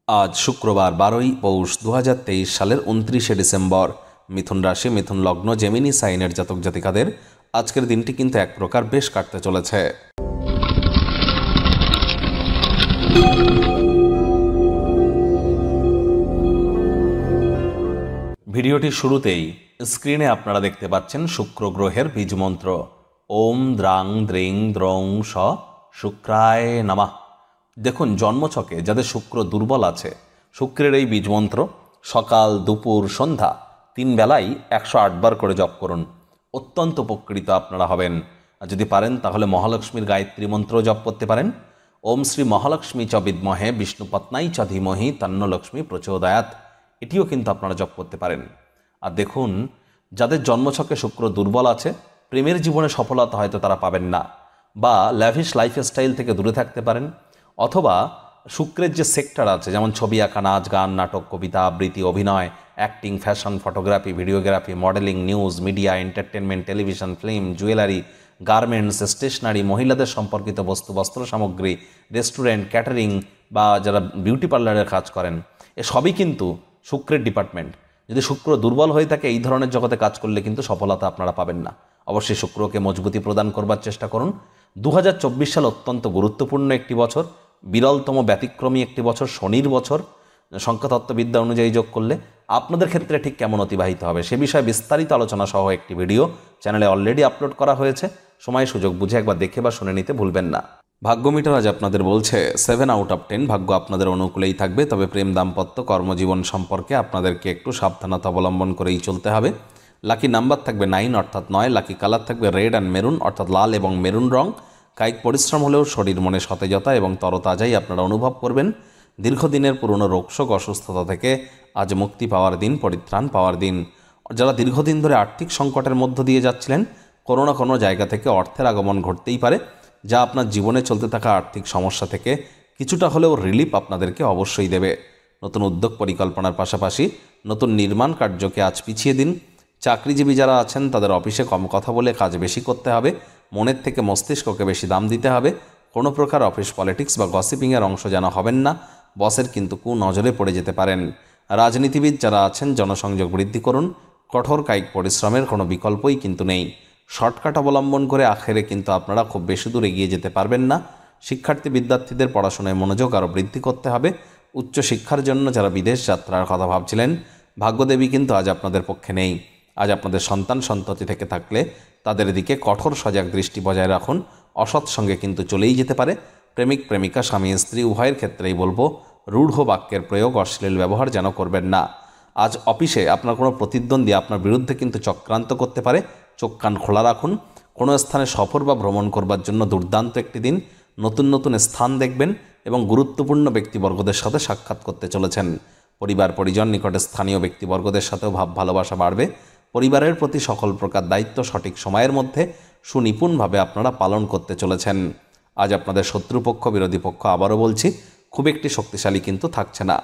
আজ শুক্রবার 12ই পৌষ 2023 সালের 29শে ডিসেম্বর। মিথুন রাশি, মিথুন লগ্ন, জেমিনি সাইনের জাতক জাতিকাদের আজকের দিনটি কিন্তু এক প্রকার বেশ কাটতে চলেছে। ভিডিওটির শুরুতেই স্ক্রিনে আপনারা দেখতে পাচ্ছেন শুক্র গ্রহের বীজ মন্ত্র ওম দ্রাং দ্রিং দ্রৌং স শুক্রায় নমঃ। দেখুন, জন্মছকে যাদের শুক্র দুর্বল আছে, শুক্রের এই বীজ মন্ত্র সকাল, দুপুর, সন্ধ্যা 3 বেলাই 108 বার করে জপ করুন। অত্যন্ত উপকৃত আপনারা হবেন। আর যদি পারেন তাহলে মহালক্ষ্মীর গায়ত্রী মন্ত্র জপ করতে পারেন। ওম শ্রী মহালক্ষ্মী চ বিদ্মহে বিষ্ণুপত্নাই চ ধীমহি তন্ন লক্ষ্মী প্রচোদয়াৎ, এটিও কিন্তু আপনারা জপ করতে পারেন। আর দেখুন, যাদের জন্মছকে শুক্র দুর্বল আছে, প্রেমের জীবনে সফলতা হয়তো তারা পাবেন না, বা ল্যাভিশ লাইফস্টাইল থেকে দূরে থাকতে পারেন, অথবা শুক্রের যে সেক্টর আছে, যেমন ছবি আঁকা, নাচ গান, নাটক, কবিতা, আবৃত্তি, অভিনয়, acting, fashion, photography, videography, modelling, news, media, entertainment, television, film, jewellery, garments, stationery, মহিলাদের সম্পর্কিত বস্তু, বস্ত্র সামগ্রী, রেস্টুরেন্ট, ক্যাটারিং, বা যারা বিউটি পার্লারের কাজ করেন, এসবই কিন্তু শুক্রের ডিপার্টমেন্ট। যদি শুক্র দুর্বল হয়ে থাকে, এই ধরনের জগতে কাজ করলে কিন্তু সফলতা আপনারা পাবেন না। অবশ্যই শুক্রকে মজবুতি প্রদান করবার চেষ্টা করুন। 2024 সাল অত্যন্ত গুরুত্বপূর্ণ একটি বছর, বিরলতম ব্যতিক্রমী একটি বছর, শনির বছর। সংখ্যাতত্ত্ববিদ্যা অনুযায়ী যোগ করলে আপনাদের ক্ষেত্রে ঠিক কেমন অতিবাহিত হবে সে বিষয়ে বিস্তারিত আলোচনা সহ একটি ভিডিও চ্যানেলে অলরেডি আপলোড করা হয়েছে। সময় সুযোগ বুঝে একবার দেখে বা শুনে নিতে ভুলবেন না। ভাগ্য মিটার আজ আপনাদের বলছে 7 আউট অফ 10 ভাগ্য আপনাদের অনুকূলেই থাকবে। তবে প্রেম, দাম্পত্য, কর্মজীবন সম্পর্কে আপনাদেরকে একটু সাবধানতা অবলম্বন করেই চলতে হবে। লাকি নাম্বার থাকবে 9 অর্থাৎ 9। লাকি কালার থাকবে রেড অ্যান্ড মেরুন অর্থাৎ লাল এবং মেরুন রং। কায়িক পরিশ্রম হলেও শরীর মনে সতেজতা এবং তরতাজাই আপনারা অনুভব করবেন। দীর্ঘদিনের পুরনো রোগশোক, অসুস্থতা থেকে আজ মুক্তি পাওয়ার দিন, পরিত্রাণ পাওয়ার দিন। যারা দীর্ঘদিন ধরে আর্থিক সংকটের মধ্য দিয়ে যাচ্ছিলেন, কোনো না কোনো জায়গা থেকে অর্থের আগমন ঘটতেই পারে, যা আপনার জীবনে চলতে থাকা আর্থিক সমস্যা থেকে কিছুটা হলেও রিলিফ আপনাদেরকে অবশ্যই দেবে। নতুন উদ্যোগ পরিকল্পনার পাশাপাশি নতুন নির্মাণ কার্যকে আজ পিছিয়ে দিন। চাকরিজীবী যারা আছেন, তাদের অফিসে কম কথা বলে কাজ বেশি করতে হবে। মনের থেকে মস্তিষ্ককে বেশি দাম দিতে হবে। কোনো প্রকার অফিস পলিটিক্স বা গসিপিংয়ের অংশ যেন হবেন না, বসের কিন্তু নজরে পড়ে যেতে পারেন। রাজনীতিবিদ যারা আছেন, জনসংযোগ বৃদ্ধি করুন। কঠোর কায়িক পরিশ্রমের কোনো বিকল্পই কিন্তু নেই। শর্টকাট অবলম্বন করে আখেরে কিন্তু আপনারা খুব বেশি দূর এগিয়ে যেতে পারবেন না। শিক্ষার্থী বিদ্যার্থীদের পড়াশোনায় মনোযোগ আরও বৃদ্ধি করতে হবে। উচ্চশিক্ষার জন্য যারা বিদেশ যাত্রার কথা ভাবছিলেন, ভাগ্যদেবী কিন্তু আজ আপনাদের পক্ষে নেই। আজ আপনাদের সন্তান সন্ততি থেকে থাকলে তাদের দিকে কঠোর সজাগ দৃষ্টি বজায় রাখুন। অসৎ সঙ্গে কিন্তু চলেই যেতে পারে। প্রেমিক প্রেমিকা, স্বামী স্ত্রী উভয়ের ক্ষেত্রেই বলবো, রূঢ় বাক্যের প্রয়োগ, অশ্লীল ব্যবহার যেন করবেন না। আজ অফিসে আপনার কোনো প্রতিদ্বন্দ্বী আপনার বিরুদ্ধে কিন্তু চক্রান্ত করতে পারে। চোখ কান খোলা রাখুন। কোনো স্থানে সফর বা ভ্রমণ করবার জন্য দুর্দান্ত একটি দিন। নতুন নতুন স্থান দেখবেন এবং গুরুত্বপূর্ণ ব্যক্তিবর্গদের সাথে সাক্ষাৎ করতে চলেছেন। পরিবার পরিজন, নিকটে স্থানীয় ব্যক্তিবর্গদের সাথেও ভাব ভালোবাসা বাড়বে। পরিবারের প্রতি সকল প্রকার দায়িত্ব সঠিক সময়ের মধ্যে সুনিপুণভাবে আপনারা পালন করতে চলেছেন। আজ আপনাদের শত্রুপক্ষ, বিরোধী পক্ষ, আবারও বলছি, খুব একটি শক্তিশালী কিন্তু থাকছে না।